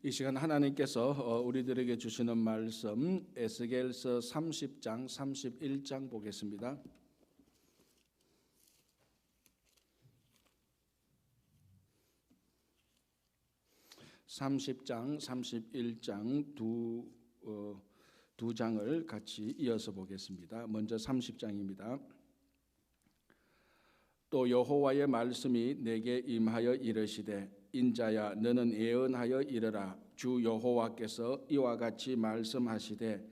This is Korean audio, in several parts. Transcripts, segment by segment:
이 시간 하나님께서 우리들에게 주시는 말씀 에스겔서 30장 31장 보겠습니다. (30장) (31장) 두 장을 같이 이어서 보겠습니다. 먼저 30장입니다. 또 여호와의 말씀이 내게 임하여 이르시되 인자야 너는 예언하여 이르라. 주 여호와께서 이와 같이 말씀하시되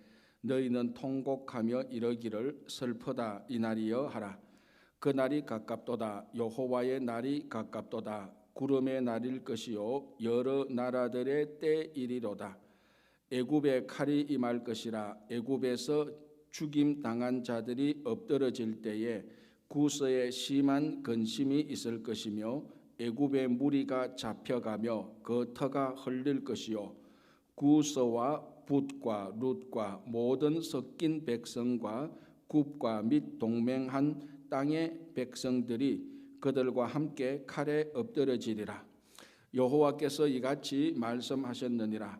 너희는 통곡하며 이르기를 슬프다 이날이여 하라. 그 날이 가깝도다. 여호와의 날이 가깝도다. 구름의 날일 것이요 여러 나라들의 때이리로다. 애굽의 칼이 임할 것이라. 애굽에서 죽임 당한 자들이 엎드러질 때에 구서에 심한 근심이 있을 것이며 애굽의 무리가 잡혀가며 그 터가 흘릴 것이요 구서와 붓과 룻과 모든 섞인 백성과 굽과 및 동맹한 땅의 백성들이 그들과 함께 칼에 엎드러지리라. 여호와께서 이같이 말씀하셨느니라.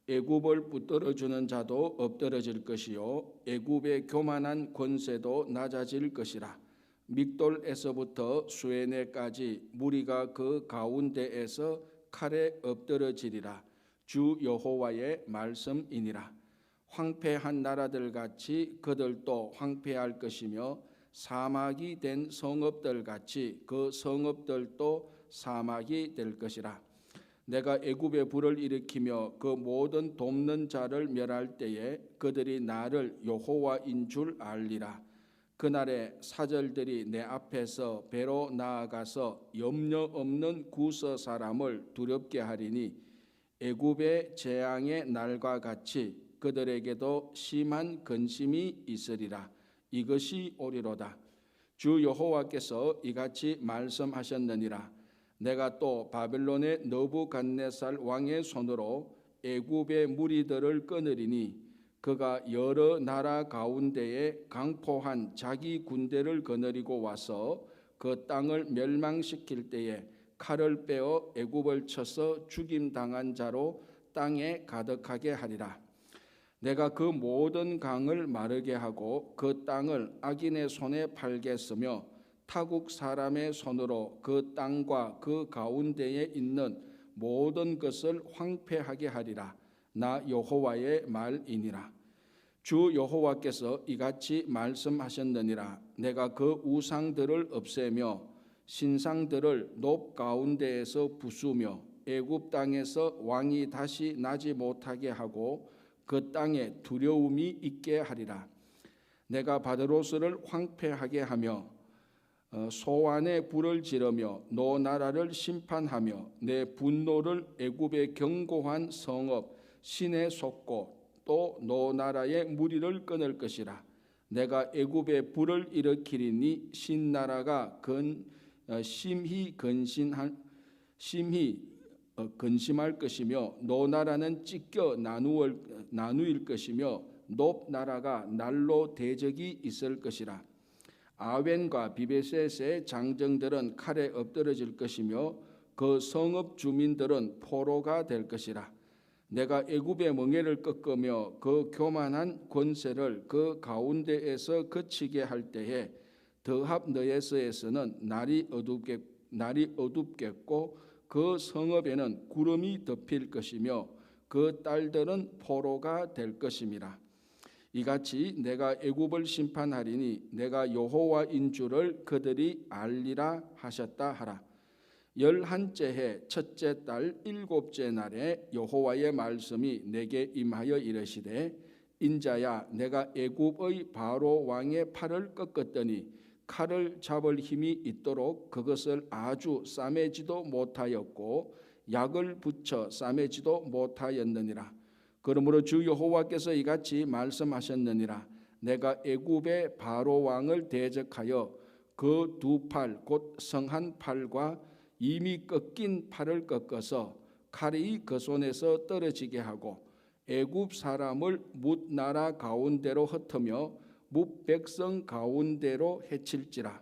애굽을 붙들어주는 자도 엎드러질 것이요 애굽의 교만한 권세도 낮아질 것이라. 믹돌에서부터 수에네까지 무리가 그 가운데에서 칼에 엎드러지리라. 주 여호와의 말씀이니라. 황폐한 나라들 같이 그들도 황폐할 것이며 사막이 된 성읍들 같이 그 성읍들도 사막이 될 것이라. 내가 애굽에 불을 일으키며 그 모든 돕는 자를 멸할 때에 그들이 나를 여호와인 줄 알리라. 그날에 사절들이 내 앞에서 배로 나아가서 염려 없는 구서 사람을 두렵게 하리니 애굽의 재앙의 날과 같이 그들에게도 심한 근심이 있으리라. 이것이 오리로다. 주 여호와께서 이같이 말씀하셨느니라. 내가 또 바벨론의 느부갓네살 왕의 손으로 애굽의 무리들을 끊으리니 그가 여러 나라 가운데에 강포한 자기 군대를 거느리고 와서 그 땅을 멸망시킬 때에 칼을 빼어 애굽을 쳐서 죽임당한 자로 땅에 가득하게 하리라. 내가 그 모든 강을 마르게 하고 그 땅을 악인의 손에 팔겠으며 타국 사람의 손으로 그 땅과 그 가운데에 있는 모든 것을 황폐하게 하리라. 나 여호와의 말이니라. 주 여호와께서 이같이 말씀하셨느니라. 내가 그 우상들을 없애며 신상들을 높 가운데에서 부수며 애굽 땅에서 왕이 다시 나지 못하게 하고 그 땅에 두려움이 있게 하리라. 내가 바드로스를 황폐하게 하며 소환에 불을 지르며 노 나라를 심판하며 내 분노를 애굽의 견고한 성읍 신에 쏟고 또 노 나라의 무리를 끊을 것이라. 내가 애굽에 불을 일으키리니 신나라가 심히 근심할 것이며 노 나라는 찢겨 나누일 것이며 높 나라가 날로 대적이 있을 것이라. 아웬과 비베셋의 장정들은 칼에 엎드러질 것이며 그 성읍 주민들은 포로가 될 것이라. 내가 애굽의 멍에를 꺾으며 그 교만한 권세를 그 가운데에서 그치게 할 때에 드합 너에서에서는 날이 어둡겠고 그 성읍에는 구름이 덮일 것이며 그 딸들은 포로가 될 것임이라. 이같이 내가 애굽을 심판하리니 내가 여호와인 줄을 그들이 알리라 하셨다 하라. 11째 해 첫째 달 7째 날에 여호와의 말씀이 내게 임하여 이르시되 인자야 내가 애굽의 바로 왕의 팔을 꺾었더니 칼을 잡을 힘이 있도록 그것을 아주 싸매지도 못하였고 약을 붙여 싸매지도 못하였느니라. 그러므로 주 여호와께서 이같이 말씀하셨느니라. 내가 애굽의 바로 왕을 대적하여 그 두 팔 곧 성한 팔과 이미 꺾인 팔을 꺾어서 칼이 그 손에서 떨어지게 하고 애굽 사람을 뭇 나라 가운데로 흩으며 뭇 백성 가운데로 해칠지라.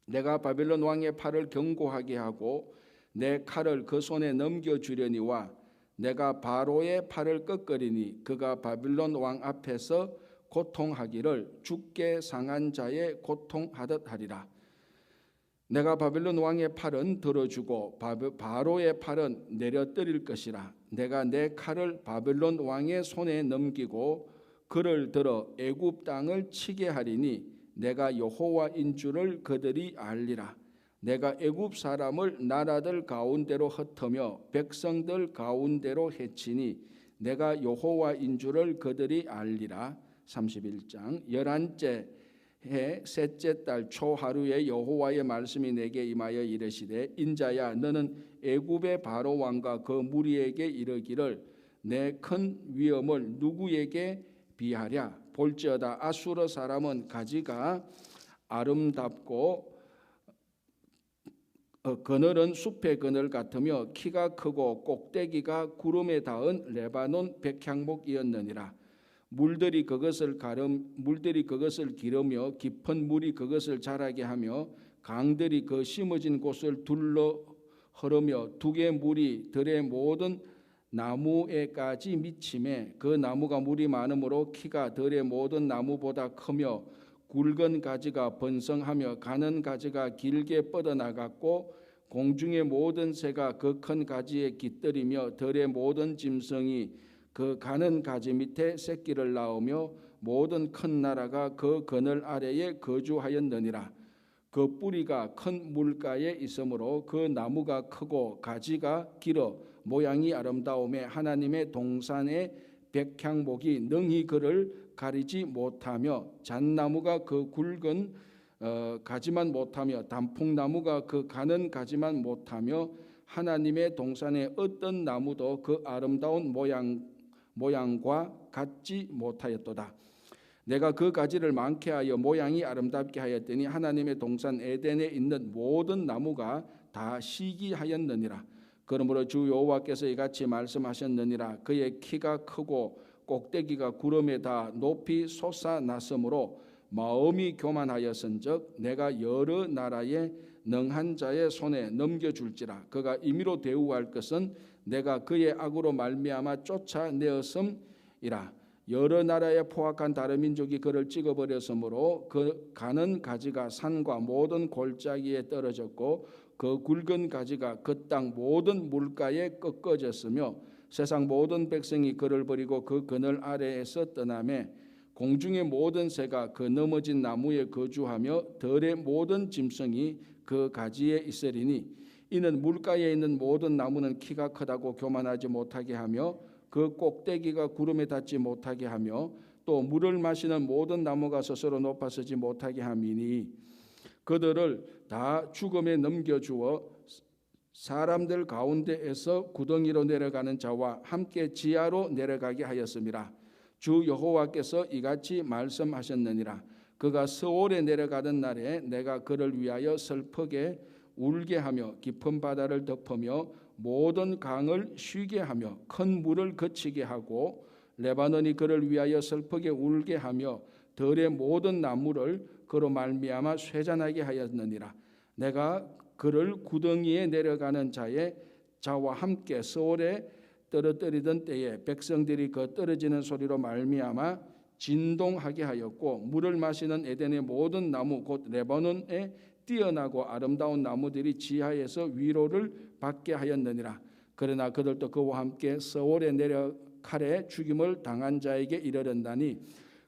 내가 바벨론 왕의 팔을 견고하게 하고 내 칼을 그 손에 넘겨주려니와 내가 바로의 팔을 꺾으리니 그가 바빌론 왕 앞에서 고통하기를 죽게 상한 자의 고통하듯 하리라. 내가 바빌론 왕의 팔은 들어주고 바로의 팔은 내려뜨릴 것이라. 내가 내 칼을 바빌론 왕의 손에 넘기고 그를 들어 애굽 땅을 치게 하리니 내가 여호와인 줄을 그들이 알리라. 내가 애굽 사람을 나라들 가운데로 흩으며 백성들 가운데로 해치니 내가 여호와인 줄을 그들이 알리라. 31장 11째 해 셋째 달 초하루에 여호와의 말씀이 내게 임하여 이르시되 인자야 너는 애굽의 바로 왕과 그 무리에게 이르기를 내 큰 위엄을 누구에게 비하랴. 볼지어다 아수르 사람은 가지가 아름답고 그늘은 숲의 그늘 같으며 키가 크고 꼭대기가 구름에 닿은 레바논 백향목이었느니라. 물들이 그것을 기르며 깊은 물이 그것을 자라게 하며 강들이 그 심어진 곳을 둘러 흐르며 두개 물이 들의 모든 나무에까지 미치매 그 나무가 물이 많으므로 키가 들의 모든 나무보다 크며 굵은 가지가 번성하며 가는 가지가 길게 뻗어나갔고 공중의 모든 새가 그 큰 가지에 깃들이며 들의 모든 짐승이 그 가는 가지 밑에 새끼를 낳으며 모든 큰 나라가 그 그늘 아래에 거주하였느니라. 그 뿌리가 큰 물가에 있으므로 그 나무가 크고 가지가 길어 모양이 아름다움에 하나님의 동산의 백향목이 능히 그를 가리지 못하며 잣나무가 그 굵은 가지만 못하며 단풍나무가 그 가는 가지만 못하며 하나님의 동산의 어떤 나무도 그 아름다운 모양과 같지 못하였도다. 내가 그 가지를 많게 하여 모양이 아름답게 하였더니 하나님의 동산 에덴에 있는 모든 나무가 다 시기하였느니라. 그러므로 주 여호와께서 이같이 말씀하셨느니라. 그의 키가 크고 꼭대기가 구름에 다 높이 솟아났으므로 마음이 교만하였은즉 내가 여러 나라의 능한 자의 손에 넘겨줄지라. 그가 임의로 대우할 것은 내가 그의 악으로 말미암아 쫓아내었음이라. 여러 나라의 포악한 다른 민족이 그를 찍어버렸으므로 그 가는 가지가 산과 모든 골짜기에 떨어졌고 그 굵은 가지가 그 땅 모든 물가에 꺾어졌으며 세상 모든 백성이 그를 버리고 그 그늘 아래에서 떠나매 공중의 모든 새가 그 넘어진 나무에 거주하며 들의 모든 짐승이 그 가지에 있으리니 이는 물가에 있는 모든 나무는 키가 크다고 교만하지 못하게 하며 그 꼭대기가 구름에 닿지 못하게 하며 또 물을 마시는 모든 나무가 스스로 높아서지 못하게 함이니 그들을 다 죽음에 넘겨주어 사람들 가운데에서 구덩이로 내려가는 자와 함께 지하로 내려가게 하였음이라. 주 여호와께서 이같이 말씀하셨느니라. 그가 서울에 내려가던 날에 내가 그를 위하여 슬프게 울게 하며 깊은 바다를 덮으며 모든 강을 쉬게 하며 큰 물을 그치게 하고 레바논이 그를 위하여 슬프게 울게 하며 들의 모든 나무를 그로 말미암아 쇠잔하게 하였느니라. 내가 그를 구덩이에 내려가는 자와 함께 서울에 떨어뜨리던 때에 백성들이 그 떨어지는 소리로 말미암아 진동하게 하였고 물을 마시는 에덴의 모든 나무 곧 레바논에 뛰어나고 아름다운 나무들이 지하에서 위로를 받게 하였느니라. 그러나 그들도 그와 함께 서울에 내려 칼에 죽임을 당한 자에게 이르렀나니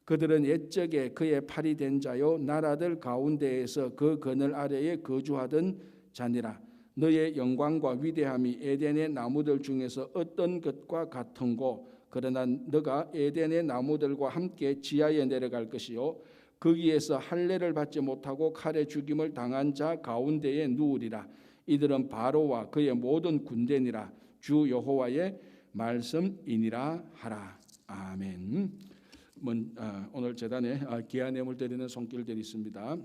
그들은 옛적에 그의 팔이 된 자요 나라들 가운데에서 그 그늘 아래에 거주하던 자니라. 너의 영광과 위대함이 에덴의 나무들 중에서 어떤 것과 같은고 그러나 너가 에덴의 나무들과 함께 지하에 내려갈 것이요 거기에서 할례를 받지 못하고 칼에 죽임을 당한 자 가운데에 누우리라. 이들은 바로와 그의 모든 군대니라. 주 여호와의 말씀이니라 하라. 아멘. 오늘 제단에 기아내물 드리는 손길들이 있습니다.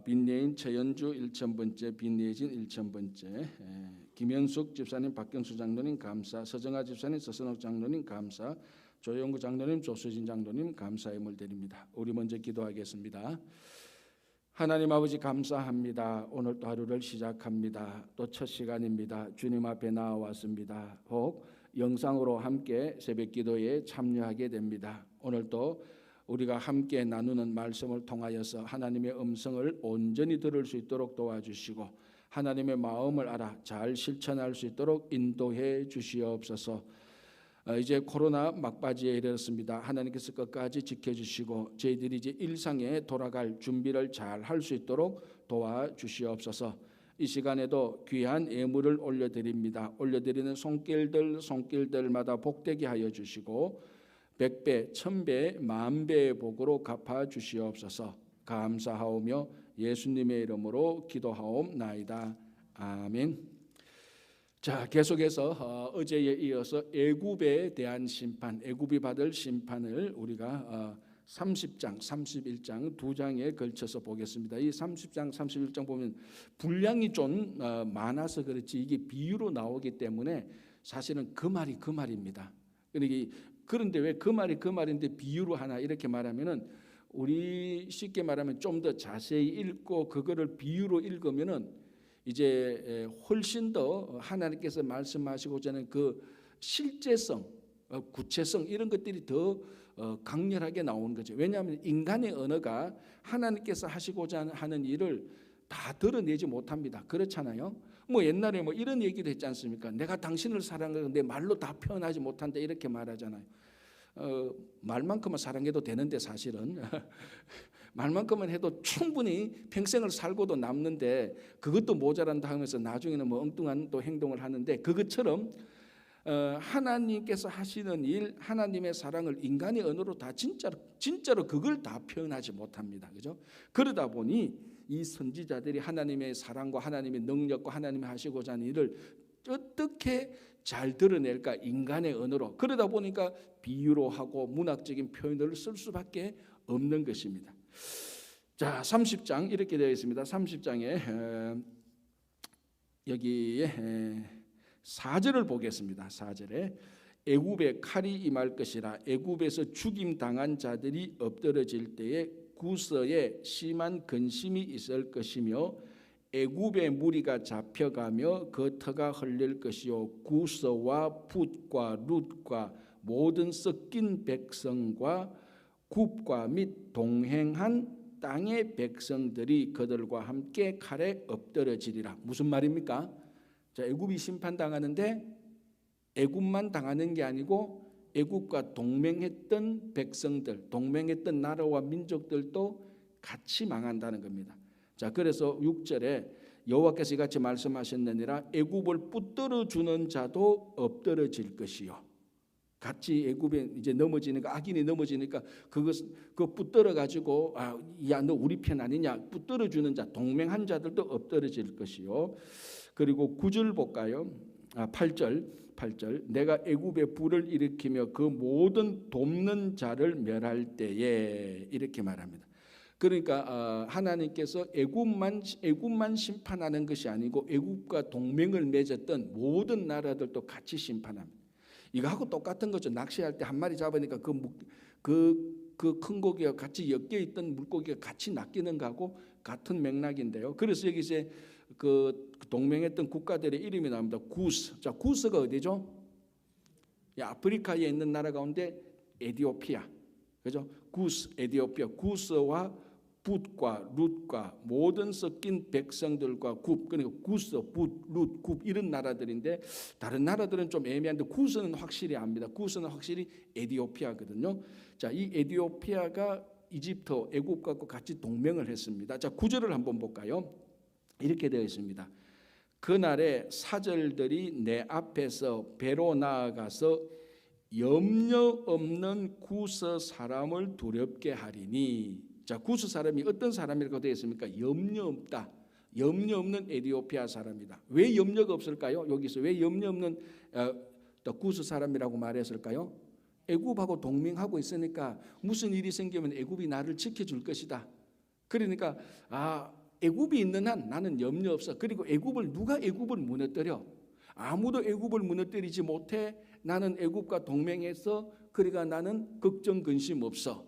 빈예인 최연주 1000번째, 빈예진 1000번째, 김현숙 집사님, 박경수 장로님 감사, 서정아 집사님, 서선옥 장로님 감사, 조영구 장로님, 조수진 장로님 감사의 물 드립니다. 우리 먼저 기도하겠습니다. 하나님 아버지 감사합니다. 오늘 또 하루를 시작합니다. 또 첫 시간입니다. 주님 앞에 나와왔습니다. 혹 영상으로 함께 새벽 기도에 참여하게 됩니다. 오늘도 우리가 함께 나누는 말씀을 통하여서 하나님의 음성을 온전히 들을 수 있도록 도와주시고 하나님의 마음을 알아 잘 실천할 수 있도록 인도해 주시옵소서. 이제 코로나 막바지에 이르렀습니다. 하나님께서 끝까지 지켜주시고 저희들이 이제 일상에 돌아갈 준비를 잘 할 수 있도록 도와주시옵소서. 이 시간에도 귀한 예물을 올려드립니다. 올려드리는 손길들마다 복되게 하여 주시고 100배, 1000배, 10,000배의 복으로 갚아주시옵소서. 감사하오며 예수님의 이름으로 기도하옵나이다. 아멘. 자, 계속해서 어제에 이어서 애굽에 대한 심판, 애굽이 받을 심판을 우리가 30장, 31장 두 장에 걸쳐서 보겠습니다. 이 30장, 31장 보면 분량이 좀 많아서 그렇지 이게 비유로 나오기 때문에 사실은 그 말입니다. 그런데 왜 그 말인데 비유로 하나 이렇게 말하면은 우리 쉽게 말하면 좀 더 자세히 읽고 그거를 비유로 읽으면은 이제 훨씬 더 하나님께서 말씀하시고자 하는 그 실제성, 구체성 이런 것들이 더 강렬하게 나오는 거죠. 왜냐하면 인간의 언어가 하나님께서 하시고자 하는 일을 다 드러내지 못합니다. 그렇잖아요. 뭐 옛날에 뭐 이런 얘기도 했지 않습니까? 내가 당신을 사랑하고 내 말로 다 표현하지 못한다 이렇게 말하잖아요. 말만큼은 사랑해도 되는데 사실은 말만큼은 해도 충분히 평생을 살고도 남는데 그것도 모자란다 하면서 나중에는 뭐 엉뚱한 또 행동을 하는데 그것처럼 하나님께서 하시는 일, 하나님의 사랑을 인간의 언어로 다 진짜로 그걸 다 표현하지 못합니다. 그죠? 그러다 보니 이 선지자들이 하나님의 사랑과 하나님의 능력과 하나님이 하시고자 하는 일을 어떻게 잘 드러낼까 인간의 언어로 그러다 보니까 비유로 하고 문학적인 표현을 쓸 수밖에 없는 것입니다. 자, 30장 이렇게 되어 있습니다. 30장에 여기에 4절을 보겠습니다. 4절에 애굽에 칼이 임할 것이라 애굽에서 죽임 당한 자들이 엎드러질 때에 구서에 심한 근심이 있을 것이며 애굽의 무리가 잡혀가며 그 터가 흘릴 것이요 구서와 풋과 룻과 모든 섞인 백성과 굽과 및 동행한 땅의 백성들이 그들과 함께 칼에 엎드러지리라. 무슨 말입니까? 자, 애굽이 심판당하는데 애굽만 당하는 게 아니고 애굽과 동맹했던 백성들, 동맹했던 나라와 민족들도 같이 망한다는 겁니다. 자, 그래서 6절에 여호와께서 이같이 말씀하셨느니라 애굽을 붙들어 주는 자도 엎드러질 것이요. 같이 애굽에 이제 넘어지니까 악인이 넘어지니까 그거 붙들어 가지고 야 너 우리 편 아니냐 붙들어 주는 자 동맹한 자들도 엎드러질 것이요. 그리고 9절 볼까요? 8절 내가 애굽에 불을 일으키며 그 모든 돕는 자를 멸할 때에 이렇게 말합니다. 그러니까 하나님께서 애굽만 심판하는 것이 아니고 애굽과 동맹을 맺었던 모든 나라들도 같이 심판합니다. 이거하고 똑같은 거죠. 낚시할 때 한 마리 잡으니까 그 큰 고기가 같이 엮여 있던 물고기가 같이 낚이는 거하고 같은 맥락인데요. 그래서 여기 이제 그 동맹했던 국가들의 이름이 나옵니다. 구스. 자, 구스가 어디죠? 아프리카에 있는 나라 가운데 에티오피아. 그죠? 구스, 에티오피아. 구스와 붓과 룻과 모든 섞인 백성들과 굽, 그러니까 구스, 붓, 룻, 굽 이런 나라들인데 다른 나라들은 좀 애매한데 구스는 확실히 압니다. 구스는 확실히 에티오피아거든요. 자, 이 에티오피아가 이집트, 애굽과 같이 동맹을 했습니다. 자, 9절을 한번 볼까요? 이렇게 되어 있습니다. 그날에 사절들이 내 앞에서 배로 나아가서 염려 없는 구스 사람을 두렵게 하리니. 자, 구스 사람이 어떤 사람이라고 되어 있습니까? 염려 없다. 염려 없는 에티오피아 사람이다. 왜 염려가 없을까요? 여기서 왜 염려 없는 구스 사람이라고 말했을까요? 애굽하고 동맹하고 있으니까 무슨 일이 생기면 애굽이 나를 지켜줄 것이다. 그러니까 애굽이 있는 한 나는 염려 없어. 그리고 누가 애굽을 무너뜨려? 아무도 애굽을 무너뜨리지 못해. 나는 애굽과 동맹해서 그러니까 나는 걱정 근심 없어.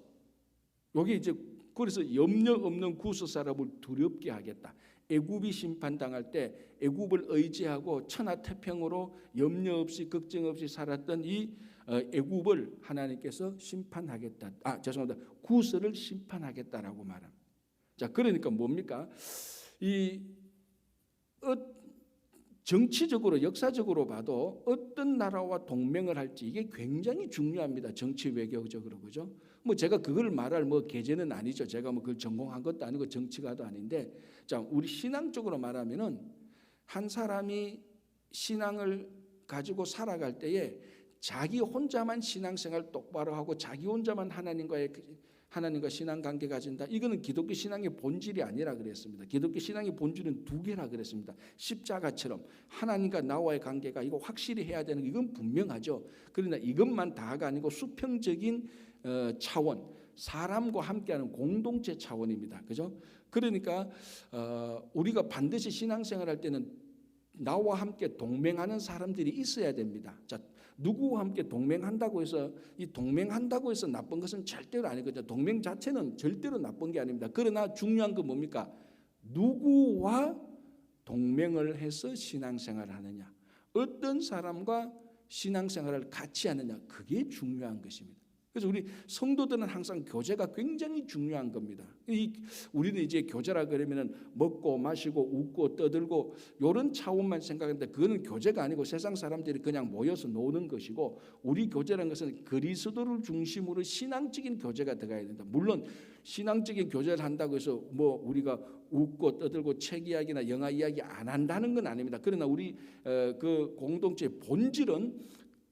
여기 이제 그래서 염려 없는 구스 사람을 두렵게 하겠다. 애굽이 심판당할 때 애굽을 의지하고 천하태평으로 염려 없이 걱정 없이 살았던 이 애굽을 하나님께서 심판하겠다. 죄송합니다. 구스를 심판하겠다라고 말합니다. 자, 그러니까 뭡니까? 이 정치적으로 역사적으로 봐도 어떤 나라와 동맹을 할지 이게 굉장히 중요합니다. 정치 외교적으로, 그죠? 뭐 제가 그걸 말할 계제는 아니죠. 제가 그걸 전공한 것도 아니고 정치가도 아닌데, 자, 우리 신앙적으로 말하면은 한 사람이 신앙을 가지고 살아갈 때에 자기 혼자만 신앙생활 똑바로 하고 자기 혼자만 하나님과 신앙 관계 가진다. 이거는 기독교 신앙의 본질이 아니라 그랬습니다. 기독교 신앙의 본질은 두 개라 그랬습니다. 십자가처럼 하나님과 나와의 관계가 이거 확실히 해야 되는 이건 분명하죠. 그러나 이것만 다가 아니고 수평적인 차원, 사람과 함께하는 공동체 차원입니다. 그죠? 그러니까 우리가 반드시 신앙생활할 때는 나와 함께 동맹하는 사람들이 있어야 됩니다. 자, 누구와 함께 동맹한다고 해서 이 동맹한다고 해서 나쁜 것은 절대로 아니거든요. 동맹 자체는 절대로 나쁜 게 아닙니다. 그러나 중요한 건 뭡니까? 누구와 동맹을 해서 신앙생활을 하느냐, 어떤 사람과 신앙생활을 같이 하느냐, 그게 중요한 것입니다. 그래서 우리 성도들은 항상 교제가 굉장히 중요한 겁니다. 우리는 이제 교제라 그러면은 먹고 마시고 웃고 떠들고 이런 차원만 생각하는데 그거는 교제가 아니고 세상 사람들이 그냥 모여서 노는 것이고, 우리 교제라는 것은 그리스도를 중심으로 신앙적인 교제가 들어가야 된다. 물론 신앙적인 교제를 한다고 해서 우리가 웃고 떠들고 책 이야기나 영화 이야기 안 한다는 건 아닙니다. 그러나 우리 그 공동체의 본질은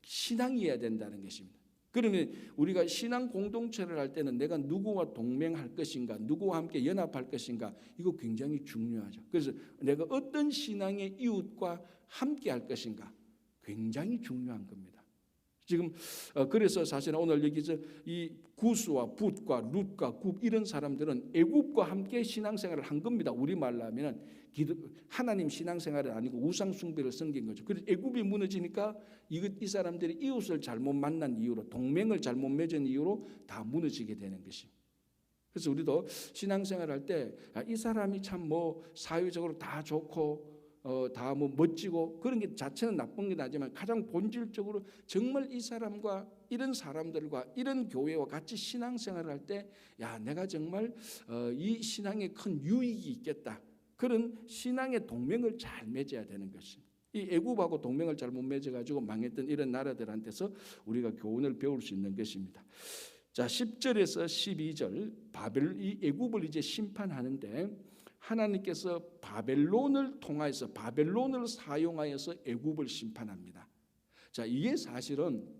신앙이어야 된다는 것입니다. 그러면 우리가 신앙 공동체를 할 때는 내가 누구와 동맹할 것인가, 누구와 함께 연합할 것인가, 이거 굉장히 중요하죠. 그래서 내가 어떤 신앙의 이웃과 함께 할 것인가 굉장히 중요한 겁니다. 지금 그래서 사실 오늘 여기서 이 구스와 붓과 룻과 굽 이런 사람들은 애굽과 함께 신앙생활을 한 겁니다. 우리말로 하면은 하나님 신앙생활은 아니고 우상 숭배를 섬긴 거죠. 그래서 애굽이 무너지니까 이 사람들이 이웃을 잘못 만난 이유로, 동맹을 잘못 맺은 이유로 다 무너지게 되는 것입니다. 그래서 우리도 신앙생활 할 때 이 사람이 참 사회적으로 다 좋고 다 멋지고 그런 게 자체는 나쁜 게 아니지만 가장 본질적으로 정말 이 사람과 이런 사람들과 이런 교회와 같이 신앙생활을 할 때 내가 정말 이 신앙에 큰 유익이 있겠다, 그런 신앙의 동맹을 잘 맺어야 되는 것입니다. 이 애굽하고 동맹을 잘못 맺어가지고 망했던 이런 나라들한테서 우리가 교훈을 배울 수 있는 것입니다. 자, 10절에서 12절 이 애굽을 이제 심판하는데 하나님께서 바벨론을 통하여서 바벨론을 사용하여서 애굽을 심판합니다. 자, 이게 사실은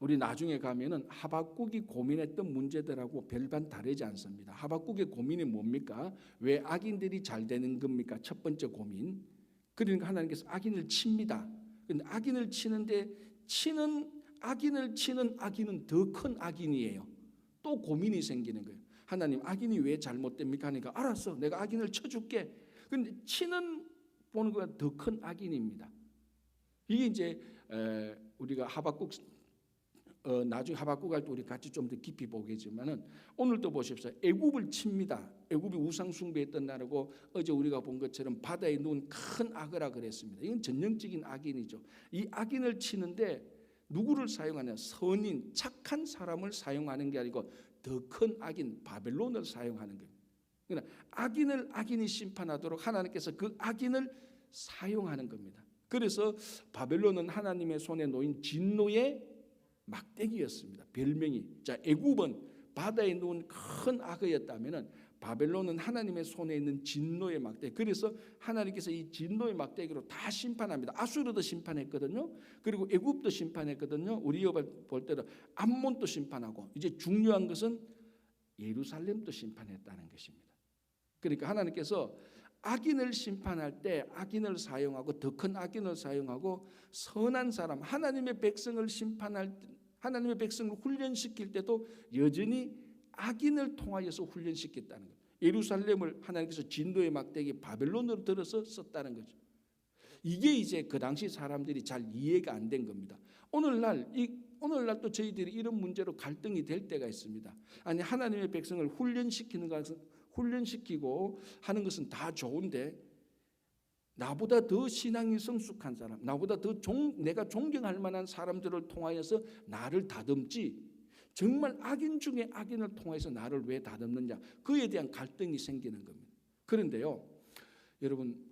우리 나중에 가면은 하박국이 고민했던 문제들하고 별반 다르지 않습니다. 하박국의 고민이 뭡니까? 왜 악인들이 잘 되는 겁니까? 첫 번째 고민. 그러니까 하나님께서 악인을 칩니다. 근데 악인을 치는데 악인을 치는 악인은 더 큰 악인이에요. 또 고민이 생기는 거예요. 하나님, 악인이 왜 잘못됩니까? 하니까 알았어, 내가 악인을 쳐줄게. 그런데 보는 것보다 더 큰 악인입니다. 이게 이제 우리가 하박국 나중에 하박국 할 때 우리 같이 좀 더 깊이 보겠지만은 오늘도 보십시오. 애굽을 칩니다. 애굽이 우상 숭배했던 나라고 어제 우리가 본 것처럼 바다에 누운 큰 악어라 그랬습니다. 이건 전형적인 악인이죠. 이 악인을 치는데 누구를 사용하냐? 선인, 착한 사람을 사용하는 게 아니고 더 큰 악인 바벨론을 사용하는 거예요. 그러니까 악인이 심판하도록 하나님께서 그 악인을 사용하는 겁니다. 그래서 바벨론은 하나님의 손에 놓인 진노의 막대기였습니다. 별명이. 자, 애굽은 바다에 누운 큰 악어였다면은 바벨론은 하나님의 손에 있는 진노의 막대기. 그래서 하나님께서 이 진노의 막대기로 다 심판합니다. 아수르도 심판했거든요. 그리고 애굽도 심판했거든요. 우리 볼 때도 암몬도 심판하고 이제 중요한 것은 예루살렘도 심판했다는 것입니다. 그러니까 하나님께서 악인을 심판할 때 악인을 사용하고 더 큰 악인을 사용하고 선한 사람, 하나님의 백성을 심판할 때, 하나님의 백성을 훈련시킬 때도 여전히 악인을 통하여서 훈련시켰다는 거예요. 예루살렘을 하나님께서 진노의 막대기 바벨론으로 들어서 썼다는 거죠. 이게 이제 그 당시 사람들이 잘 이해가 안 된 겁니다. 오늘날 이 오늘날 또 저희들이 이런 문제로 갈등이 될 때가 있습니다. 아니 하나님의 백성을 훈련시키고 하는 것은 다 좋은데 나보다 더 신앙이 성숙한 사람, 나보다 더 내가 존경할 만한 사람들을 통하여서 나를 다듬지 정말 악인 중에 악인을 통해서 나를 왜 다듬느냐, 그에 대한 갈등이 생기는 겁니다. 그런데요 여러분,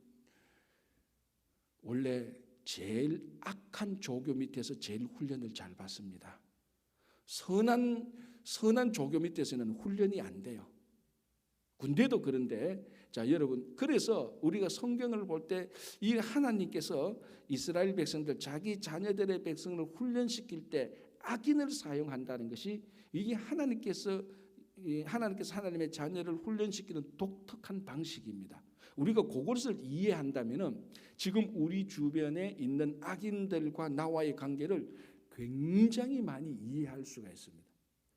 원래 제일 악한 조교 밑에서 제일 훈련을 잘 받습니다. 선한 조교 밑에서는 훈련이 안 돼요. 군대도 그런데, 자 여러분, 그래서 우리가 성경을 볼 때 이 하나님께서 이스라엘 백성들, 자기 자녀들의 백성을 훈련시킬 때 악인을 사용한다는 것이 이게 하나님께서 하나님의 자녀를 훈련시키는 독특한 방식입니다. 우리가 그것을 이해한다면은 지금 우리 주변에 있는 악인들과 나와의 관계를 굉장히 많이 이해할 수가 있습니다.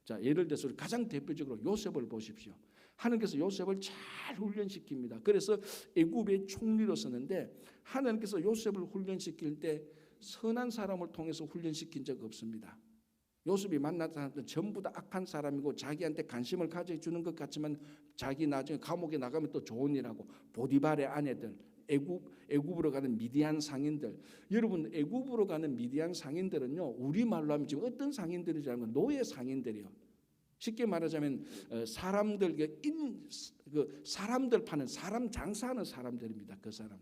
자, 예를 들어서 가장 대표적으로 요셉을 보십시오. 하나님께서 요셉을 잘 훈련시킵니다. 그래서 애굽의 총리로 쓰는데 하나님께서 요셉을 훈련시킬 때 선한 사람을 통해서 훈련시킨 적 없습니다. 요셉이 만난 사람들은 전부 다 악한 사람이고 자기한테 관심을 가져주는 것 같지만 자기 나중에 감옥에 나가면 또 좋은 일하고, 보디발의 아내들, 애굽으로 가는 미디안 상인들. 여러분, 애굽으로 가는 미디안 상인들은요, 우리말로 하면 지금 어떤 상인들이지 않고 노예 상인들이요. 쉽게 말하자면 사람들 파는, 사람 장사하는 사람들입니다. 그 사람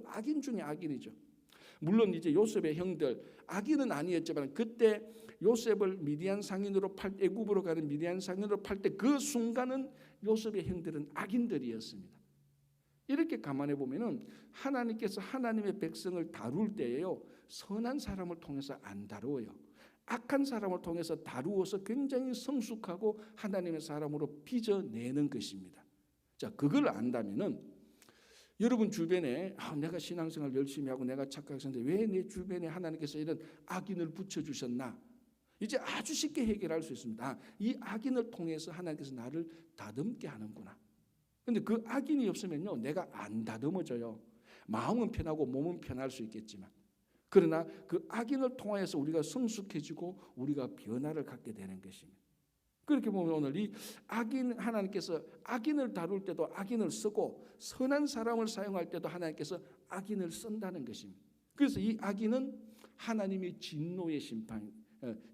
악인 중에 악인이죠. 물론 이제 요셉의 형들 악인은 아니었지만 그때 요셉을 미디안 상인으로 애굽으로 가는 미디안 상인으로 팔 때 그 순간은 요셉의 형들은 악인들이었습니다. 이렇게 감안해 보면은 하나님께서 하나님의 백성을 다룰 때에요, 선한 사람을 통해서 안 다루어요. 악한 사람을 통해서 다루어서 굉장히 성숙하고 하나님의 사람으로 빚어내는 것입니다. 자, 그걸 안다면은 여러분 주변에 내가 신앙생활 열심히 하고 내가 착하게 사는데 왜 내 주변에 하나님께서 이런 악인을 붙여주셨나? 이제 아주 쉽게 해결할 수 있습니다. 이 악인을 통해서 하나님께서 나를 다듬게 하는구나. 그런데 그 악인이 없으면요, 내가 안 다듬어져요. 마음은 편하고 몸은 편할 수 있겠지만, 그러나 그 악인을 통하여서 우리가 성숙해지고 우리가 변화를 갖게 되는 것입니다. 그렇게 보면 오늘 이 하나님께서 악인을 다룰 때도 악인을 쓰고 선한 사람을 사용할 때도 하나님께서 악인을 쓴다는 것입니다. 그래서 이 악인은 하나님의 진노의 심판,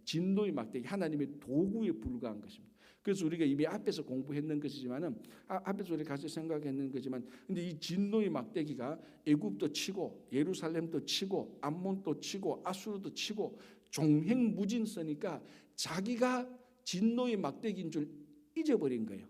진노의 막대기, 하나님의 도구에 불과한 것입니다. 그래서 우리가 이미 앞에서 공부했는 것이지만은 앞에서 우리가 같이 생각했는 거지만, 근데 이 진노의 막대기가 애굽도 치고 예루살렘도 치고 암몬도 치고 아수르도 치고 종횡무진서니까 자기가 진노의 막대기인 줄 잊어버린 거예요.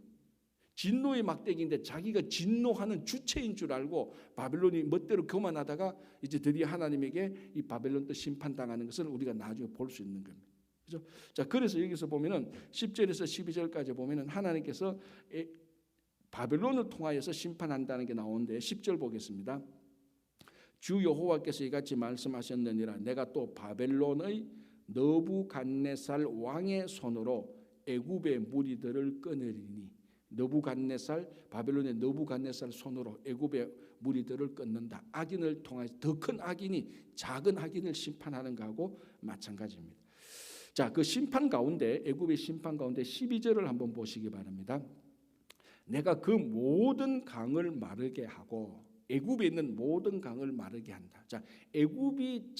진노의 막대기인데 자기가 진노하는 주체인 줄 알고 바벨론이 멋대로 교만하다가 이제 드디어 하나님에게 이 바벨론도 심판당하는 것을 우리가 나중에 볼 수 있는 겁니다. 그렇죠? 자, 그래서 여기서 보면은 10절에서 12절까지 보면은 하나님께서 바벨론을 통하여서 심판한다는 게 나오는데 10절 보겠습니다. 주 여호와께서 이같이 말씀하셨느니라. 내가 또 바벨론의 느부갓네살 왕의 손으로 애굽의 무리들을 끊으리니. 바벨론의 느부갓네살 손으로 애굽의 무리들을 끊는다. 악인을 통해서 더 큰 악인이 작은 악인을 심판하는 것하고 마찬가지입니다. 자, 그 심판 가운데, 애굽의 심판 가운데 12절을 한번 보시기 바랍니다. 내가 그 모든 강을 마르게 하고, 애굽에 있는 모든 강을 마르게 한다. 자, 애굽이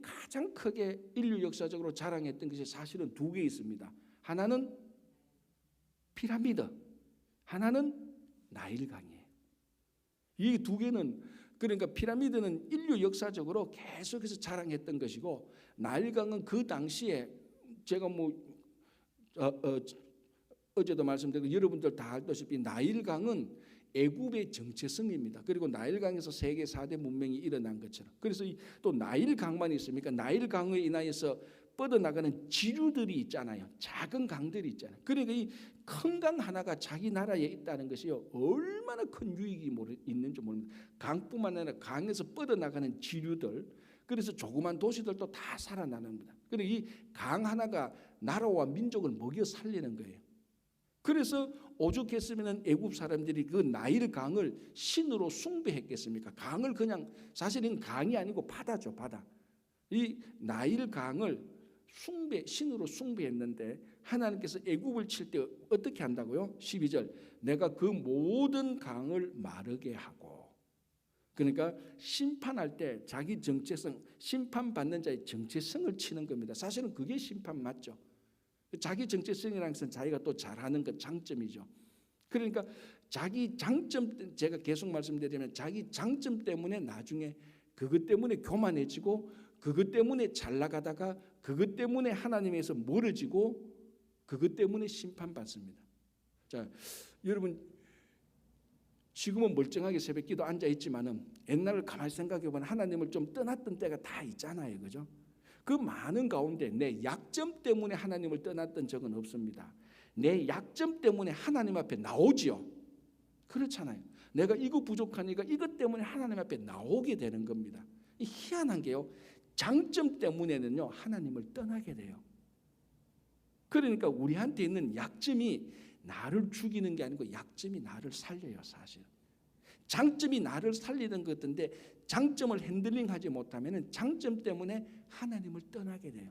가장 크게 인류 역사적으로 자랑했던 것이 사실은 두 개 있습니다. 하나는 피라미드, 하나는 나일강이에요. 이 두 개는, 그러니까 피라미드는 인류 역사적으로 계속해서 자랑했던 것이고, 나일강은 그 당시에 제가 어제도 말씀드리고 여러분들 다 알다시피 나일강은 애굽의 정체성입니다. 그리고 나일강에서 세계 4대 문명이 일어난 것처럼. 그래서 또 나일강만 있습니까? 나일강에 인하여서 뻗어나가는 지류들이 있잖아요. 작은 강들이 있잖아요. 그러니까 이 큰 강 하나가 자기 나라에 있다는 것이요, 얼마나 큰 유익이 있는지 모릅니다. 강뿐만 아니라 강에서 뻗어나가는 지류들, 그래서 조그만 도시들도 다 살아나는겁니다. 그리고 이 강 하나가 나라와 민족을 먹여 살리는 거예요. 그래서 오죽했으면 애굽 사람들이 그 나일 강을 신으로 숭배했겠습니까? 강을 그냥, 사실은 강이 아니고 바다죠, 바다. 이 나일 강을 신으로 숭배했는데 하나님께서 애굽을 칠 때 어떻게 한다고요? 12절 내가 그 모든 강을 마르게 하고. 그러니까 심판할 때 자기 정체성, 심판받는 자의 정체성을 치는 겁니다. 사실은 그게 심판 맞죠. 자기 정체성이라는 것은 자기가 또 잘하는 것 장점이죠. 그러니까 자기 장점, 제가 계속 말씀드리면 자기 장점 때문에 나중에 그것 때문에 교만해지고 그것 때문에 잘 나가다가 그것 때문에 하나님에서 멀어지고 그것 때문에 심판받습니다. 자, 여러분 지금은 멀쩡하게 새벽기도 앉아 있지만은 옛날을 가만히 생각해 보면 하나님을 좀 떠났던 때가 다 있잖아요, 그죠? 그 많은 가운데 내 약점 때문에 하나님을 떠났던 적은 없습니다. 내 약점 때문에 하나님 앞에 나오지요. 그렇잖아요. 내가 이거 부족하니까 이것 때문에 하나님 앞에 나오게 되는 겁니다. 희한한 게요. 장점 때문에는요 하나님을 떠나게 돼요. 그러니까 우리한테 있는 약점이 나를 죽이는 게 아니고 약점이 나를 살려요. 사실 장점이 나를 살리는 것 같은데 장점을 핸들링하지 못하면 장점 때문에 하나님을 떠나게 돼요.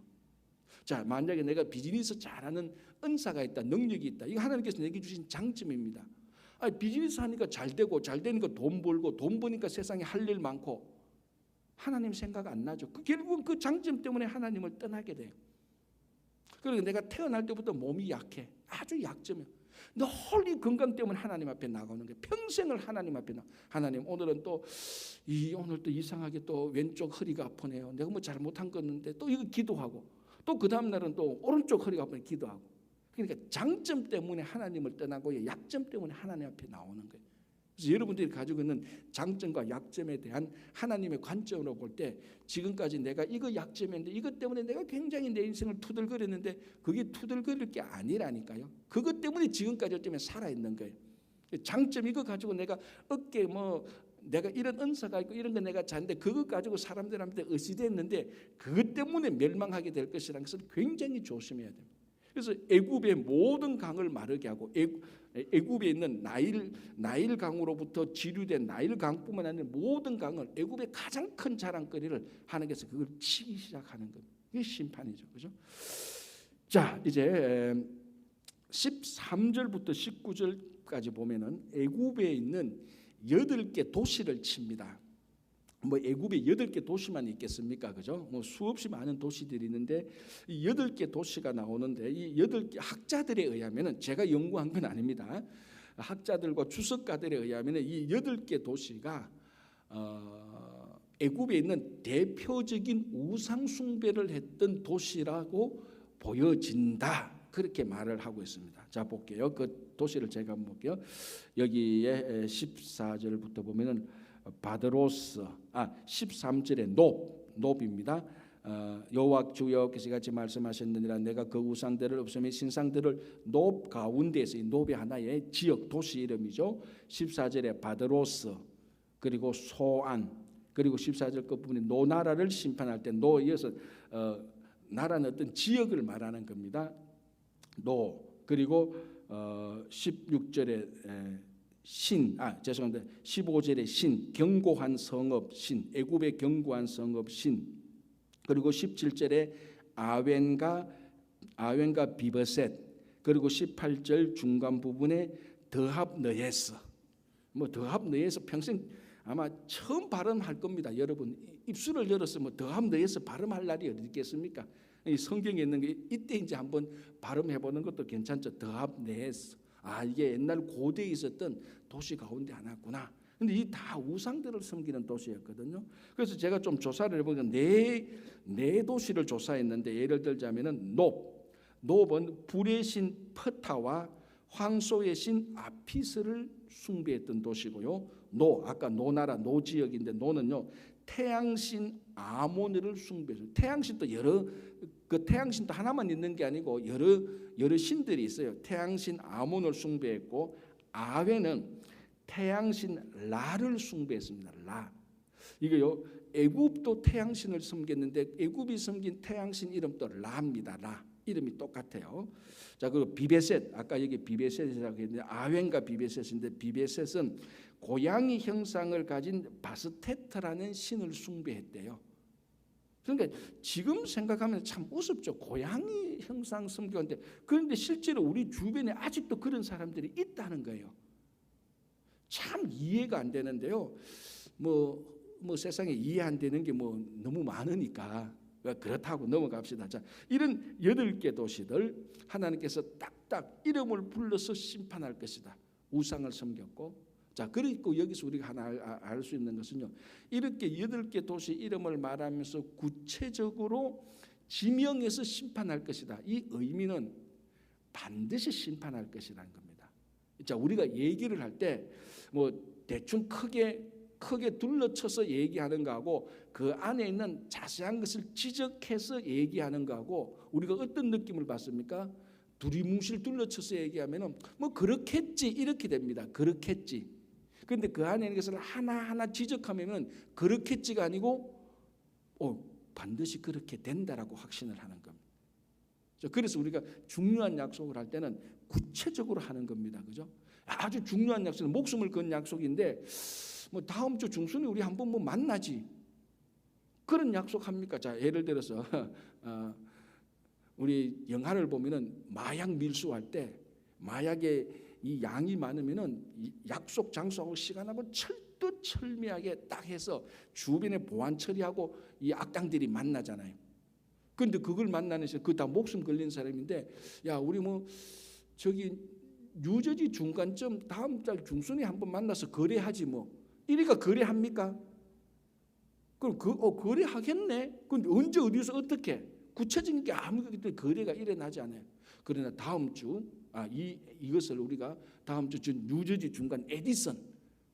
자, 만약에 내가 비즈니스 잘하는 은사가 있다, 능력이 있다, 이거 하나님께서 내게 주신 장점입니다. 비즈니스 하니까 잘 되고 잘 되니까 돈 벌고 돈 버니까 세상에 할 일 많고 하나님 생각 안 나죠. 결국은 그 장점 때문에 하나님을 떠나게 돼요. 그리고 내가 태어날 때부터 몸이 약해. 아주 약점이에요. 널리 건강 때문에 하나님 앞에 나가는 게 평생을 하나님 앞에 하나님 오늘은 오늘 또 이상하게 또 왼쪽 허리가 아프네요. 내가 뭐 잘못한 거였는데 또 이거 기도하고 또 그 다음 날은 또 오른쪽 허리가 아프네 기도하고. 그러니까 장점 때문에 하나님을 떠나고 약점 때문에 하나님 앞에 나오는 거예요. 그래서 여러분들이 가지고 있는 장점과 약점에 대한 하나님의 관점으로 볼 때 지금까지 내가 이거 약점인데 이것 때문에 내가 굉장히 내 인생을 투덜거렸는데 그게 투덜거릴 게 아니라니까요. 그것 때문에 지금까지 어쩌면 살아있는 거예요. 장점 이거 가지고 내가 어깨 내가 이런 은사가 있고 이런 거 내가 잘하는데 그것 가지고 사람들한테 의시됐는데 그것 때문에 멸망하게 될 것이라는 것을 굉장히 조심해야 됩니다. 그래서 애굽의 모든 강을 마르게 하고 애굽에 있는 나일 강으로부터 지류된 나일 강뿐만 아니라 모든 강을 애굽의 가장 큰 자랑거리를 하나님께서 그걸 치기 시작하는 겁니다. 이게 심판이죠, 그렇죠? 자, 이제 13절부터 19절까지 보면은 애굽에 있는 8개 도시를 칩니다. 애굽에 8개 도시만 있겠습니까? 그죠? 수없이 많은 도시들이 있는데 이 8개 도시가 나오는데 이 8개 학자들에 의하면은 제가 연구한 건 아닙니다. 학자들과 주석가들에 의하면은 이 8개 도시가 애굽에 있는 대표적인 우상 숭배를 했던 도시라고 보여진다. 그렇게 말을 하고 있습니다. 자, 볼게요. 그 도시를 제가 한번 볼게요. 여기에 14절부터 보면은 바드로스 13절에 놉입니다. 여호와 주 여호와께서 같이 말씀하셨느니라 내가 그 우상들을 없애며 신상들을 놉 가운데에서 이 놉이 하나의 지역 도시 이름이죠. 14절에 바드로스 그리고 소안 그리고 14절 끝부분에 노나라를 심판할 때 노이어서 나라는 어떤 지역을 말하는 겁니다. 노 그리고 16절에 죄송합니다. 15절에 신, 견고한 성읍 신, 애굽의 견고한 성읍 신. 그리고 17절에 아웬과 비버셋. 그리고 18절 중간 부분에 드합느에스. 드합느에스 평생 아마 처음 발음할 겁니다. 여러분 입술을 열어서 드합느에스 발음할 날이 어디 있겠습니까? 이 성경에 있는 게 이때 이제 한번 발음해 보는 것도 괜찮죠. 드합느에스. 이게 옛날 고대에 있었던 도시 가운데 하나구나. 근데 이 다 우상들을 섬기는 도시였거든요. 그래서 제가 좀 조사를 해보니까 네 도시를 조사했는데 예를 들자면은 놉은 불의 신 프타와 황소의 신 아피스를 숭배했던 도시고요. 아까 노나라 노지역인데 노는요 태양신 아모느를 숭배했어요. 태양신도 태양신도 하나만 있는 게 아니고 여러 신들이 있어요. 태양신 아몬을 숭배했고 아웨는 태양신 라를 숭배했습니다. 라. 이게요 애굽도 태양신을 섬겼는데 애굽이 섬긴 태양신 이름도 라입니다. 라. 이름이 똑같아요. 자, 그리고 비베셋 아까 여기 비베셋이라고 했는데 아웬과 비베셋인데 비베셋은 고양이 형상을 가진 바스테트라는 신을 숭배했대요. 그러니까 지금 생각하면 참 우습죠. 고양이 형상 섬기는데, 그런데 실제로 우리 주변에 아직도 그런 사람들이 있다는 거예요. 참 이해가 안 되는데요. 뭐 세상에 이해 안 되는 게 뭐 너무 많으니까 그렇다고 넘어갑시다. 자, 이런 8개 도시들 하나님께서 딱딱 이름을 불러서 심판할 것이다. 우상을 섬겼고. 자, 그리고 여기서 우리가 하나 알 수 있는 것은요, 이렇게 8개 도시 이름을 말하면서 구체적으로 지명해서 심판할 것이다. 이 의미는 반드시 심판할 것이라는 겁니다. 자, 우리가 얘기를 할 때 뭐 대충 크게 둘러쳐서 얘기하는 거하고 그 안에 있는 자세한 것을 지적해서 얘기하는 거하고 우리가 어떤 느낌을 받습니까? 두리뭉실 둘러쳐서 얘기하면은 뭐 그렇겠지 이렇게 됩니다. 그렇겠지. 그런데 그 안에 있는 것을 하나하나 지적하면은 그렇겠지가 아니고 반드시 그렇게 된다라고 확신을 하는 겁니다. 그래서 우리가 중요한 약속을 할 때는 구체적으로 하는 겁니다. 그죠? 아주 중요한 약속은 목숨을 건 약속인데 뭐 다음 주 중순에 우리 한번 뭐 만나지. 그런 약속합니까? 자, 예를 들어서 우리 영화를 보면은 마약 밀수할 때 마약의 이 양이 많으면은 약속 장소하고 시간하고 철두철미하게 딱 해서 주변에 보안 처리하고 이 악당들이 만나잖아요. 그런데 그걸 만나는 그 다 목숨 걸린 사람인데, 야, 우리 뭐 저기 뉴저지 중간쯤 다음 달 중순에 한번 만나서 거래하지 뭐. 이리가 거래합니까? 그럼 거래하겠네. 근데 언제 어디서 어떻게 구체적인 게 아무것도 거래가 일어나지 않아요. 그러나 다음 주 이것을 우리가 다음 주 뉴저지 중간 에디슨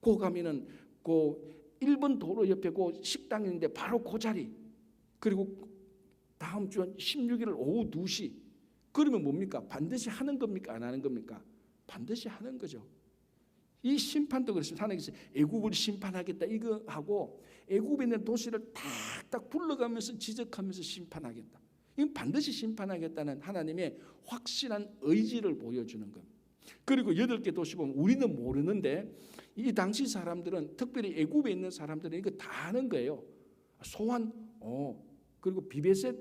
거 가면은 그 1번 도로 옆에 그 식당이 있는데 바로 그 자리. 그리고 다음 주 16일 오후 2시. 그러면 뭡니까? 반드시 하는 겁니까? 안 하는 겁니까? 반드시 하는 거죠. 이 심판도 그렇습니다. 하나님께서 애굽을 심판하겠다 이거 하고 애굽에 있는 도시를 탁탁 불러가면서 지적하면서 심판하겠다. 이건 반드시 심판하겠다는 하나님의 확실한 의지를 보여주는 겁니다. 그리고 8개 도시 보면 우리는 모르는데 이 당시 사람들은, 특별히 애굽에 있는 사람들은 이거 다 아는 거예요. 소환, 그리고 비베셋,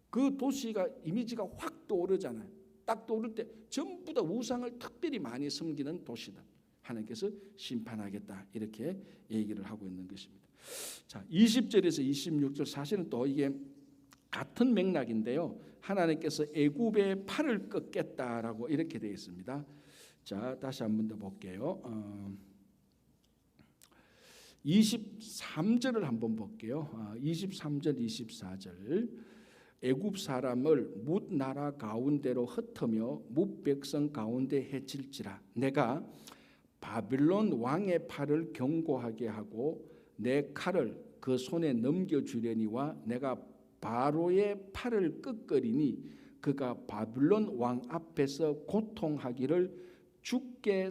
그 도시가 이미지가 확 떠오르잖아요. 딱 떠오를 때 전부 다 우상을 특별히 많이 섬기는 도시다. 하나님께서 심판하겠다 이렇게 얘기를 하고 있는 것입니다. 자, 20절에서 26절 사실은 또 이게 같은 맥락인데요. 하나님께서 애굽의 팔을 꺾겠다라고 이렇게 되어 있습니다. 자, 다시 한 번 더 볼게요. 23절을 한번 볼게요. 23절, 24절. 애굽 사람을 뭇 나라 가운데로 흩으며 뭇 백성 가운데 해칠지라. 내가 바빌론 왕의 팔을 견고하게 하고 내 칼을 그 손에 넘겨주려니와 내가 바로의 팔을 꺾으리니 그가 바빌론 왕 앞에서 고통하기를 죽게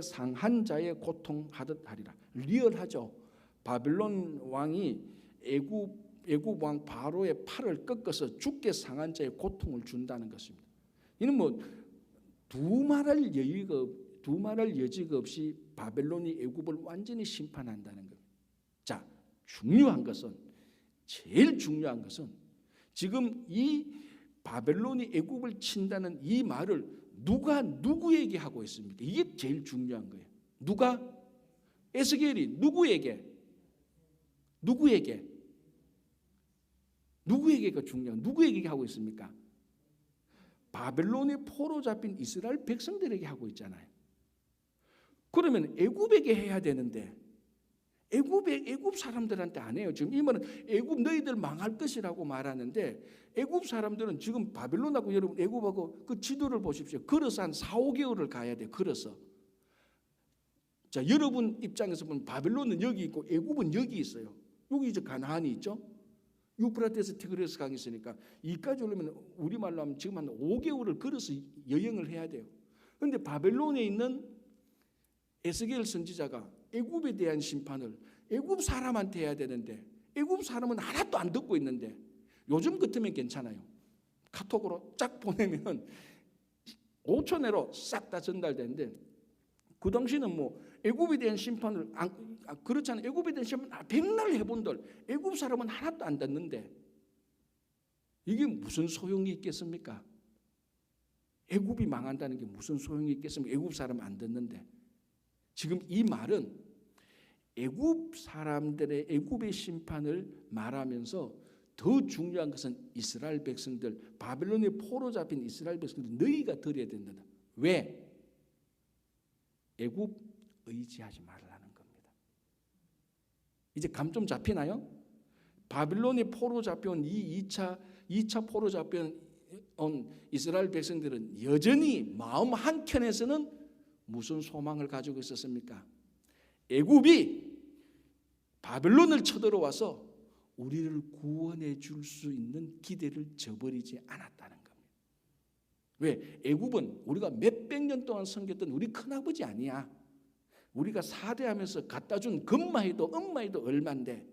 상한 자의 고통하듯 하리라. 리얼하죠. 바빌론 왕이 애굽 왕 바로의 팔을 꺾어서 죽게 상한 자의 고통을 준다는 것입니다. 이는 뭐 두말할 여지가 없이 바벨론이 애굽을 완전히 심판한다는 겁니다. 자, 제일 중요한 것은 지금 이 바벨론이 애굽을 친다는 이 말을 누가 누구에게 하고 있습니까? 이게 제일 중요한 거예요. 누가? 에스겔이 누구에게가 중요한, 누구에게 하고 있습니까? 바벨론의 포로 잡힌 이스라엘 백성들에게 하고 있잖아요. 그러면 애굽에게 해야 되는데 애굽 사람들한테 안 해요. 지금 이 말은 애굽 너희들 망할 것이라고 말하는데 애굽 사람들은 지금 바벨론하고 여러분 애굽하고 그 지도를 보십시오. 걸어서 한 4-5개월을 가야 돼요. 걸어서. 자, 여러분 입장에서 보면 바벨론은 여기 있고 애굽은 여기 있어요. 여기 이제 가나안이 있죠. 유프라테스 티그리스 강이 있으니까 이까지 오려면 우리말로 하면 지금 한 5개월을 걸어서 여행을 해야 돼요. 그런데 바벨론에 있는 에스겔 선지자가 애굽에 대한 심판을 애굽 사람한테 해야 되는데 애굽 사람은 하나도 안 듣고 있는데, 요즘 같으면 괜찮아요. 카톡으로 쫙 보내면 5초 내로 싹 다 전달되는데 그 당시는 뭐 애굽에 대한 심판을 그렇잖아요. 애굽에 대한 심판 백날 해본들 애굽 사람은 하나도 안 듣는데 이게 무슨 소용이 있겠습니까? 애굽이 망한다는 게 무슨 소용이 있겠습니까? 애굽 사람 안 듣는데. 지금 이 말은 애굽 사람들의 애굽의 심판을 말하면서 더 중요한 것은 이스라엘 백성들, 바벨론에 포로 잡힌 이스라엘 백성들 너희가 들어야 된다. 왜? 애굽 의지하지 말라는 겁니다. 이제 감 좀 잡히나요? 바벨론에 포로 잡혀온 이 2차 포로 잡혀온 이스라엘 백성들은 여전히 마음 한켠에서는 무슨 소망을 가지고 있었습니까? 애굽이 바벨론을 쳐들어와서 우리를 구원해 줄 수 있는 기대를 저버리지 않았다는 겁니다. 왜? 애굽은 우리가 몇백 년 동안 섬겼던 우리 큰아버지 아니야. 우리가 사대하면서 갖다 준 금마에도 엄마에도 얼만데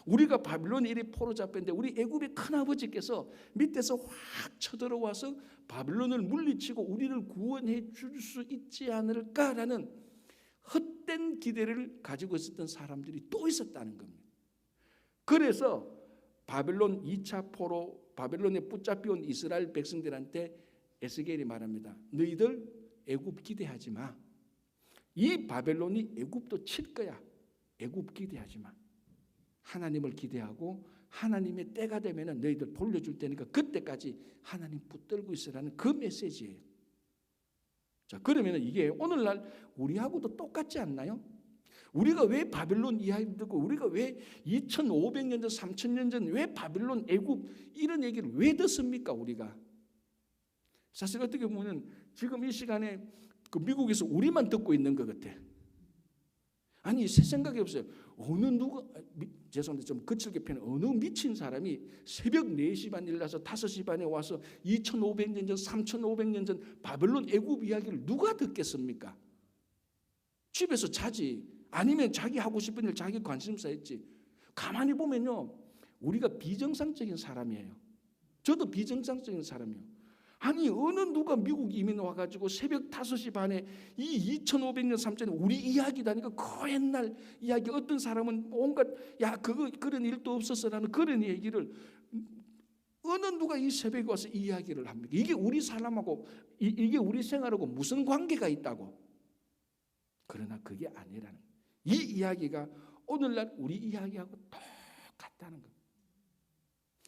우리가 바빌론에 이리 포로 잡혔는데 우리 애굽의 큰아버지께서 밑에서 확 쳐들어와서 바빌론을 물리치고 우리를 구원해 줄 수 있지 않을까라는 헛된 기대를 가지고 있었던 사람들이 또 있었다는 겁니다. 그래서 바벨론 2차 포로 바벨론에 붙잡혀온 이스라엘 백성들한테 에스겔이 말합니다. 너희들 애굽 기대하지 마. 이 바벨론이 애굽도 칠 거야. 애굽 기대하지 마. 하나님을 기대하고 하나님의 때가 되면 너희들 돌려줄 테니까 그때까지 하나님 붙들고 있으라는 그 메시지예요. 자, 그러면 이게 오늘날 우리하고도 똑같지 않나요? 우리가 왜 바벨론 이야기를 듣고 우리가 왜 2500년 전 3000년 전 왜 바벨론 애굽 이런 얘기를 왜 듣습니까? 우리가 사실 어떻게 보면 지금 이 시간에 그 미국에서 우리만 듣고 있는 것 같아. 아니 새 생각이 없어요. 어느 누가 죄송한데 좀 거칠게 표현 어느 미친 사람이 새벽 4시 반 일어나서 5시 반에 와서 2500년 전 3500년 전 바벨론 애굽 이야기를 누가 듣겠습니까? 집에서 자지 아니면 자기 하고 싶은 일 자기 관심사 있지. 가만히 보면요 우리가 비정상적인 사람이에요. 저도 비정상적인 사람이에요. 아니 어느 누가 미국 이민 와가지고 새벽 5시 반에 이 2500년 3000년 우리 이야기다니까 그 옛날 이야기 어떤 사람은 온갖 야 그거 그런 일도 없었어라는 그런 얘기를 어느 누가 이 새벽에 와서 이 이야기를 합니까? 이게 우리 사람하고 이게 우리 생활하고 무슨 관계가 있다고? 그러나 그게 아니라는 이 이야기가 오늘날 우리 이야기하고 똑같다는 겁니다.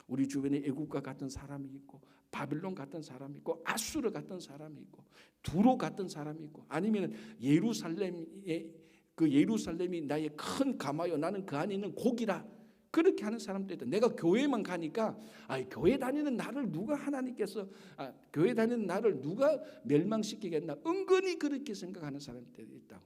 우리 주변에 애굽과 같은 사람이 있고 바빌론 같은 사람이 있고 아수르 같은 사람이 있고 두로 같은 사람이 있고 아니면 예루살렘이 나의 큰 가마요 나는 그 안에 있는 고기라 그렇게 하는 사람도 있다. 내가 교회만 가니까 교회 다니는 나를 누가 하나님께서 교회 다니는 나를 누가 멸망시키겠나 은근히 그렇게 생각하는 사람들이 있다고.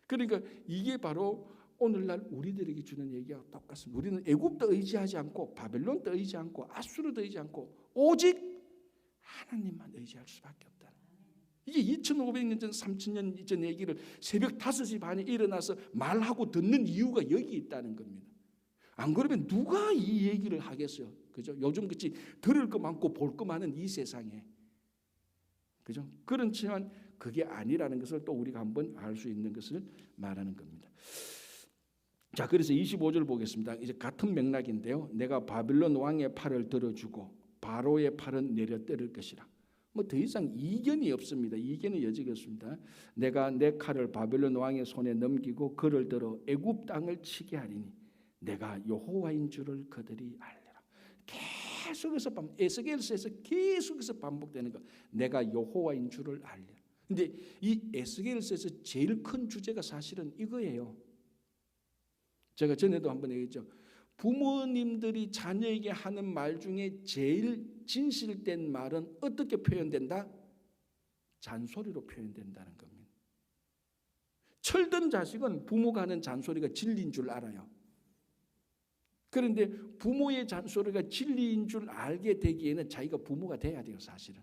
그러니까 이게 바로 오늘날 우리들에게 주는 얘기와 똑같습니다. 우리는 애굽도 의지하지 않고 바벨론도 의지하지 않고 아수르도 의지하지 않고 오직 하나님만 의지할 수밖에 없다. 이게 2500년 전 3000년 전 얘기를 새벽 5시 반에 일어나서 말하고 듣는 이유가 여기 있다는 겁니다. 안 그러면 누가 이 얘기를 하겠어요? 그죠? 요즘 그치 들을 거 많고 볼 거 많은 이 세상에. 그죠? 그렇지만 그게 아니라는 것을 또 우리가 한번 알 수 있는 것을 말하는 겁니다. 자, 그래서 25절 보겠습니다. 이제 같은 맥락인데요. 내가 바빌론 왕의 팔을 들어주고 바로의 팔은 내려 때릴 것이라. 뭐 더 이상 이견이 없습니다. 이견의 여지가 없습니다. 내가 내 칼을 바빌론 왕의 손에 넘기고 그를 들어 애굽 땅을 치게 하리니 내가 여호와인 줄을 그들이 알리라. 계속해서 에스겔서에서 계속해서 반복되는 거. 내가 여호와인 줄을 알리라. 근데 이 에스겔서에서 제일 큰 주제가 사실은 이거예요. 제가 전에도 한번 얘기했죠. 부모님들이 자녀에게 하는 말 중에 제일 진실된 말은 어떻게 표현된다? 잔소리로 표현된다는 겁니다. 철든 자식은 부모가 하는 잔소리가 진리인 줄 알아요. 그런데 부모의 잔소리가 진리인 줄 알게 되기에는 자기가 부모가 돼야 돼요. 사실은.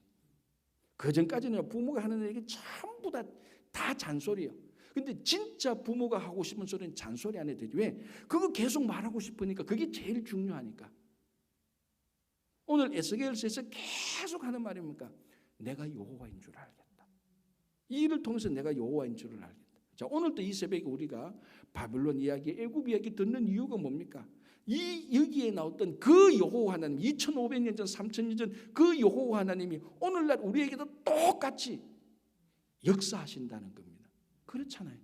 그전까지는 부모가 하는 얘기 전부 다 잔소리예요. 근데 진짜 부모가 하고 싶은 소리는 잔소리 안 해도 되지. 왜? 그거 계속 말하고 싶으니까. 그게 제일 중요하니까. 오늘 에스겔서에서 계속 하는 말이 뭡니까? 내가 여호와인 줄 알겠다. 이 일을 통해서 내가 여호와인 줄을 알겠다. 자, 오늘도 이 새벽에 우리가 바벨론 이야기, 애굽 이야기 듣는 이유가 뭡니까? 여기에 나왔던 그 여호와 하나님, 2500년 전, 3000년 전 그 여호와 하나님이 오늘날 우리에게도 똑같이 역사하신다는 겁니다. 그렇잖아요.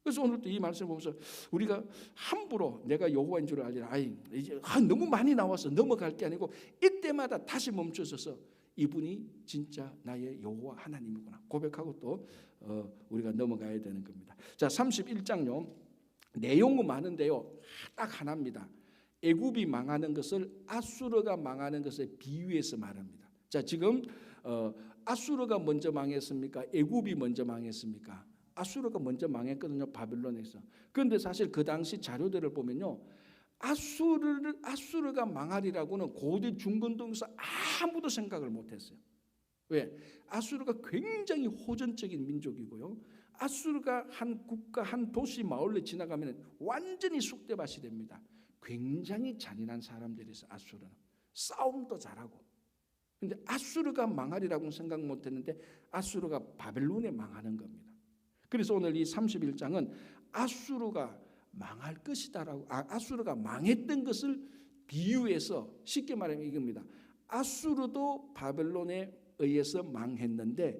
그래서 오늘도 이 말씀을 보면서 우리가 함부로 내가 여호와인 줄 알리라, 이제 너무 많이 나와서 넘어갈 게 아니고 이때마다 다시 멈춰서서 이분이 진짜 나의 여호와 하나님이구나 고백하고 또 우리가 넘어가야 되는 겁니다. 자, 31장요. 내용은 많은데요. 딱 하나입니다. 애굽이 망하는 것을 아수르가 망하는 것에 비유해서 말합니다. 자, 지금 아수르가 먼저 망했습니까? 애굽이 먼저 망했습니까? 아수르가 먼저 망했거든요, 바벨론에서. 그런데 사실 그 당시 자료들을 보면요, 아수르가 망하리라고는 고대 중건동에서 아무도 생각을 못했어요. 왜? 아수르가 굉장히 호전적인 민족이고요. 아수르가 한 국가, 한 도시, 마을에 지나가면 완전히 쑥대밭이 됩니다. 굉장히 잔인한 사람들이서 아수르는 싸움도 잘하고. 그런데 아수르가 망하리라고는 생각 못했는데 아수르가 바벨론에 망하는 겁니다. 그래서 오늘 이 31장은 아수르가 망할 것이다라고, 아수르가 망했던 것을 비유해서 쉽게 말하면 이겁니다. 아수르도 바벨론에 의해서 망했는데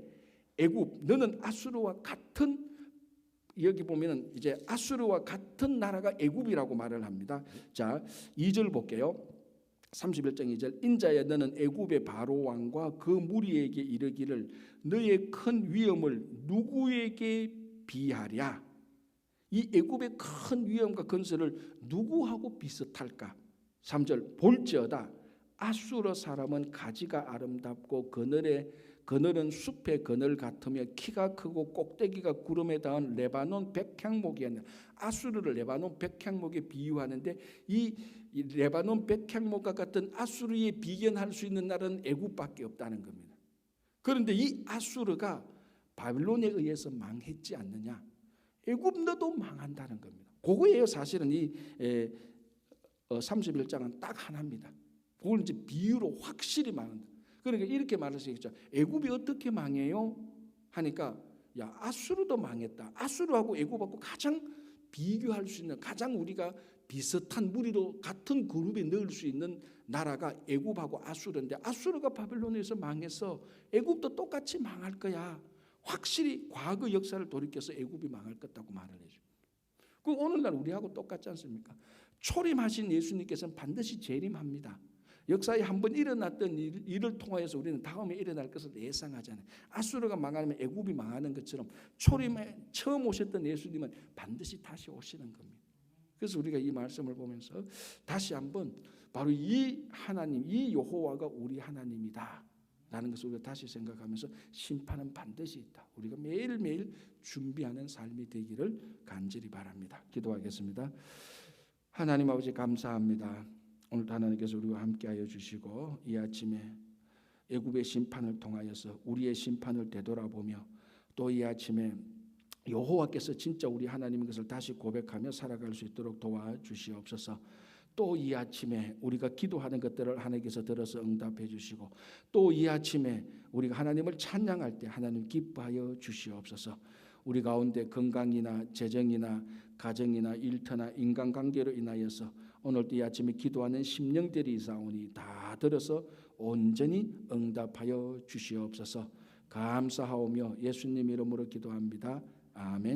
애굽, 너는 아수르와 같은, 여기 보면은 이제 아수르와 같은 나라가 애굽이라고 말을 합니다. 자, 2절 볼게요. 31장 2절. 인자야, 너는 애굽의 바로 왕과 그 무리에게 이르기를 너의 큰 위엄을 누구에게 비하랴? 이 애굽의 큰 위엄과 건설을 누구하고 비슷할까? 3절. 볼지어다 아수르 사람은 가지가 아름답고 그늘은 숲의 그늘 같으며 키가 크고 꼭대기가 구름에 닿은 레바논 백향목이었네. 아수르를 레바논 백향목에 비유하는데 이 레바논 백향목과 같은 아수르에 비견할 수 있는 나라는 애굽밖에 없다는 겁니다. 그런데 이 아수르가 바벨론에 의해서 망했지 않느냐? 애굽 너도 망한다는 겁니다. 그거예요. 사실은 이 31장은 딱 하나입니다. 그걸 이제 비유로 확실히 말한다. 그러니까 이렇게 말할 수 있겠죠. 애굽이 어떻게 망해요? 하니까 야, 아수르도 망했다. 아수르하고 애굽하고 가장 비교할 수 있는, 가장 우리가 비슷한 무리로 같은 그룹에 넣을 수 있는 나라가 애굽하고 아수르인데 아수르가 바벨론에서 망해서 애굽도 똑같이 망할 거야. 확실히 과거 역사를 돌이켜서 애굽이 망할 거다고 말을 해줘. 그 오늘날 우리하고 똑같지 않습니까? 초림하신 예수님께서는 반드시 재림합니다. 역사에 한번 일어났던 일을 통하여서 우리는 다음에 일어날 것을 예상하잖아요. 아수르가 망하면 애굽이 망하는 것처럼 초림에 처음 오셨던 예수님은 반드시 다시 오시는 겁니다. 그래서 우리가 이 말씀을 보면서 다시 한번 바로 이 하나님, 이 여호와가 우리 하나님이다 라는 것을 우리가 다시 생각하면서 심판은 반드시 있다. 우리가 매일매일 준비하는 삶이 되기를 간절히 바랍니다. 기도하겠습니다. 하나님 아버지 감사합니다. 오늘도 하나님께서 우리와 함께하여 주시고 이 아침에 애굽의 심판을 통하여서 우리의 심판을 되돌아보며 또 이 아침에 여호와께서 진짜 우리 하나님인 것을 다시 고백하며 살아갈 수 있도록 도와주시옵소서. 또 이 아침에 우리가 기도하는 것들을 하나님께서 들어서 응답해 주시고 또 이 아침에 우리가 하나님을 찬양할 때 하나님 기뻐하여 주시옵소서. 우리 가운데 건강이나 재정이나 가정이나 일터나 인간관계로 인하여서 오늘도 이 아침에 기도하는 심령들이 있사오니 다 들어서 온전히 응답하여 주시옵소서. 감사하오며 예수님 이름으로 기도합니다. 아멘.